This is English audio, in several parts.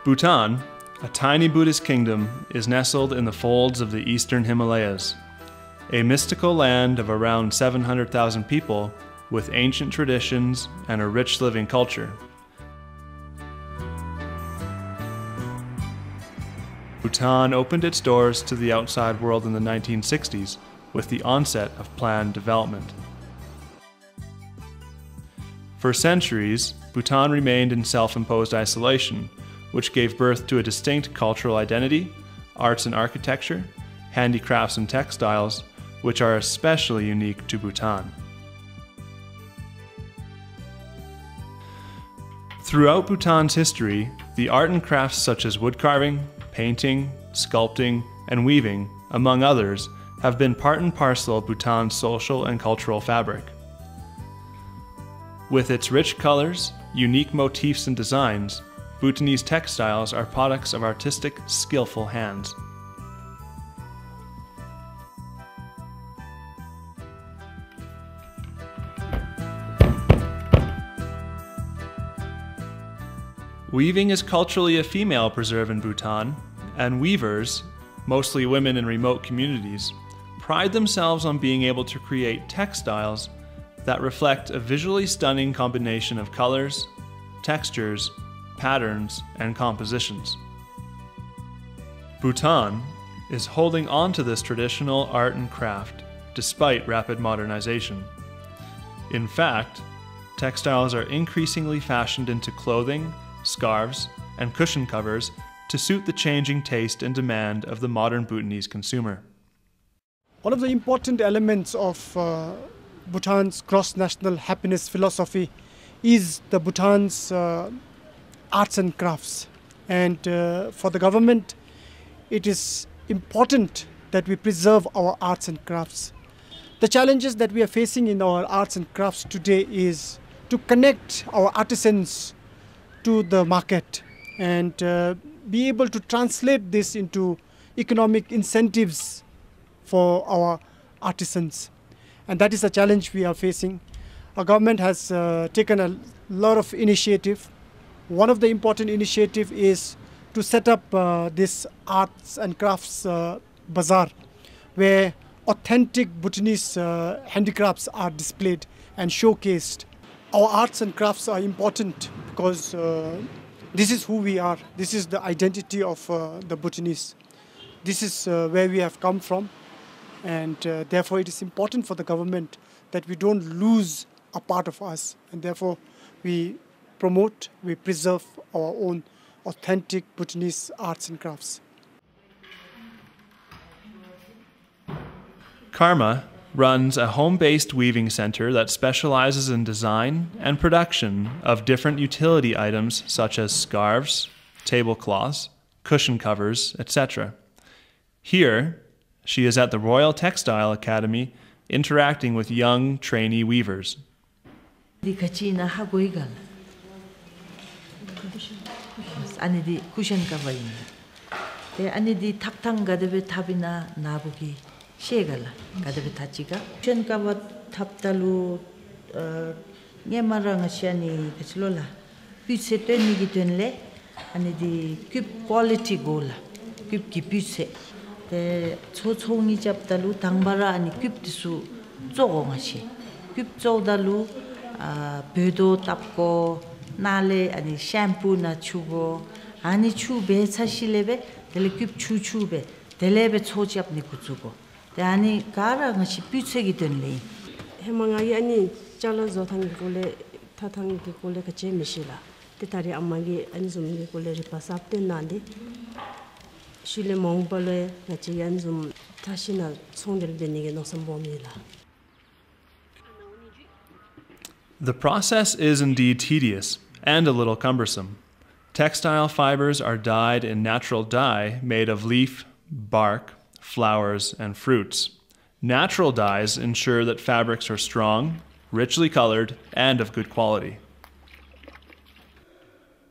Bhutan, a tiny Buddhist kingdom, is nestled in the folds of the eastern Himalayas, a mystical land of around 700,000 people with ancient traditions and a rich living culture. Bhutan opened its doors to the outside world in the 1960s with the onset of planned development. For centuries, Bhutan remained in self-imposed isolation, which gave birth to a distinct cultural identity, arts and architecture, handicrafts and textiles, which are especially unique to Bhutan. Throughout Bhutan's history, the art and crafts such as woodcarving, painting, sculpting, and weaving, among others, have been part and parcel of Bhutan's social and cultural fabric. With its rich colors, unique motifs and designs, Bhutanese textiles are products of artistic, skillful hands. Weaving is culturally a female preserve in Bhutan, and weavers, mostly women in remote communities, pride themselves on being able to create textiles that reflect a visually stunning combination of colors, textures, patterns, and compositions. Bhutan is holding on to this traditional art and craft despite rapid modernization. In fact, textiles are increasingly fashioned into clothing, scarves, and cushion covers to suit the changing taste and demand of the modern Bhutanese consumer. One of the important elements of Bhutan's cross-national happiness philosophy is the Bhutan's arts and crafts. And for the government, it is important that we preserve our arts and crafts. The challenges that we are facing in our arts and crafts today is to connect our artisans to the market and be able to translate this into economic incentives for our artisans. And that is a challenge we are facing. Our government has taken a lot of initiative. One of the important initiatives is to set up this arts and crafts bazaar, where authentic Bhutanese handicrafts are displayed and showcased. Our arts and crafts are important because this is who we are. This is the identity of the Bhutanese. This is where we have come from. And therefore it is important for the government that we don't lose a part of us. And therefore we promote, we preserve our own authentic Bhutanese arts and crafts. Karma runs a home-based weaving center that specializes in design and production of different utility items such as scarves, tablecloths, cushion covers, etc. Here, she is at the Royal Textile Academy interacting with young trainee weavers. Shegala, Gadabe Tachiga. Shenkawa Taptalu Yamaranga Shani, Kachlola, Putse Tenigitwenle, and the Kup quality gola, Kup Kipuse, the Tsotongi Chaptalu, Tangbara, and Kuptisu Zogongashi, Kup Zodalu, Bedo Tapko, Nale, and shampoo Nachugo, Ani Chube, Sashilebe, Telekup Chuchube, Telebe Tsochap Nikuzugo. 아니 가라가 시비체기 된래 해망아이 아니 잘라서 당고래 타탕기 고래 같이 미시라 때다리 엄마기 아니 좀 고래 리파삽때 난데 실레 몽벌에 같이 연좀 다시나 송들 되니게 노선범이라. The process is indeed tedious and a little cumbersome. Textile fibers are dyed in natural dye made of leaf, bark, flowers, and fruits. Natural dyes ensure that fabrics are strong, richly colored, and of good quality.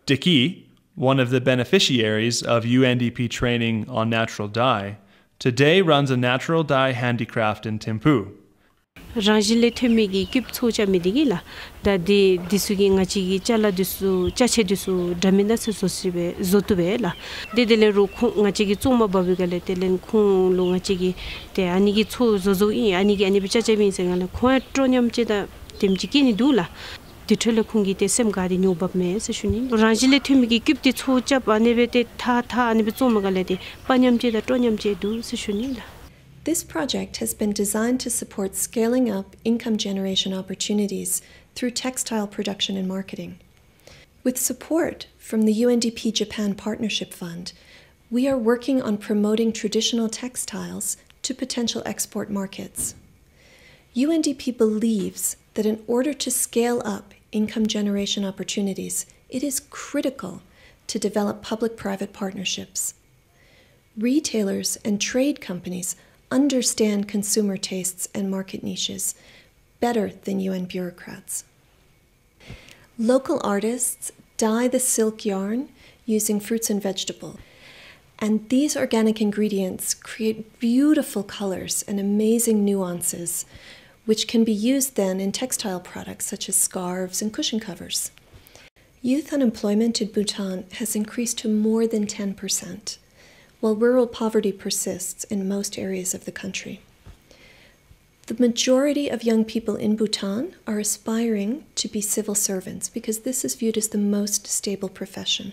Diki, one of the beneficiaries of UNDP training on natural dye, today runs a natural dye handicraft in Thimphu, Rangile themigi kip chocha midigila da de disugi ngachi gi chala disu chache disu damina se sosibe zotube la de dele ru ngachi gi chuma babi gale telen khu lu ngachi gi te ani gi chu zozo I ani gi ani bicha chebi sengala khwa tronyam che da temjiki ni dula ditole khungi te sem gadi nyobab me se shuni rangile themigi kip ti chocha banebe te tha ani bi chuma gale te panyam che da tronyam che du se shuni la. This project has been designed to support scaling up income generation opportunities through textile production and marketing. With support from the UNDP Japan Partnership Fund, we are working on promoting traditional textiles to potential export markets. UNDP believes that in order to scale up income generation opportunities, it is critical to develop public-private partnerships. Retailers and trade companies understand consumer tastes and market niches better than UN bureaucrats. Local artists dye the silk yarn using fruits and vegetables, and these organic ingredients create beautiful colors and amazing nuances, which can be used then in textile products such as scarves and cushion covers. Youth unemployment in Bhutan has increased to more than 10%. While rural poverty persists in most areas of the country. The majority of young people in Bhutan are aspiring to be civil servants because this is viewed as the most stable profession.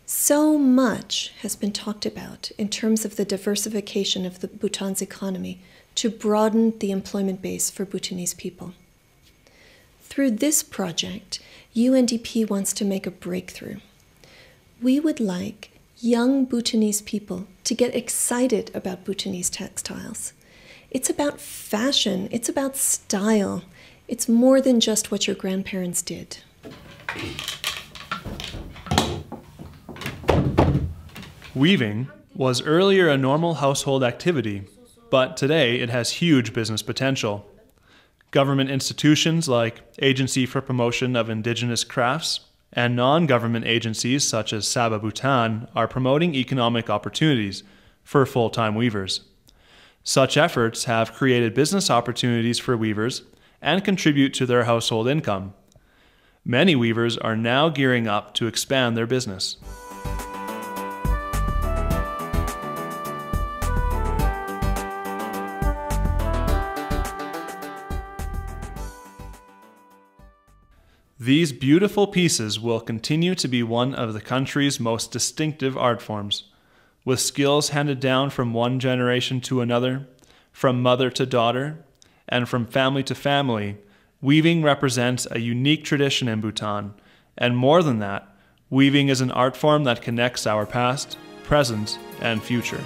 So much has been talked about in terms of the diversification of Bhutan's economy to broaden the employment base for Bhutanese people. Through this project, UNDP wants to make a breakthrough. We would like young Bhutanese people to get excited about Bhutanese textiles. It's about fashion, it's about style. It's more than just what your grandparents did. Weaving was earlier a normal household activity, but today it has huge business potential. Government institutions like Agency for Promotion of Indigenous Crafts and non-government agencies such as Saba Bhutan are promoting economic opportunities for full-time weavers. Such efforts have created business opportunities for weavers and contribute to their household income. Many weavers are now gearing up to expand their business. These beautiful pieces will continue to be one of the country's most distinctive art forms, with skills handed down from one generation to another, from mother to daughter, and from family to family. Weaving represents a unique tradition in Bhutan, and more than that, weaving is an art form that connects our past, present, and future.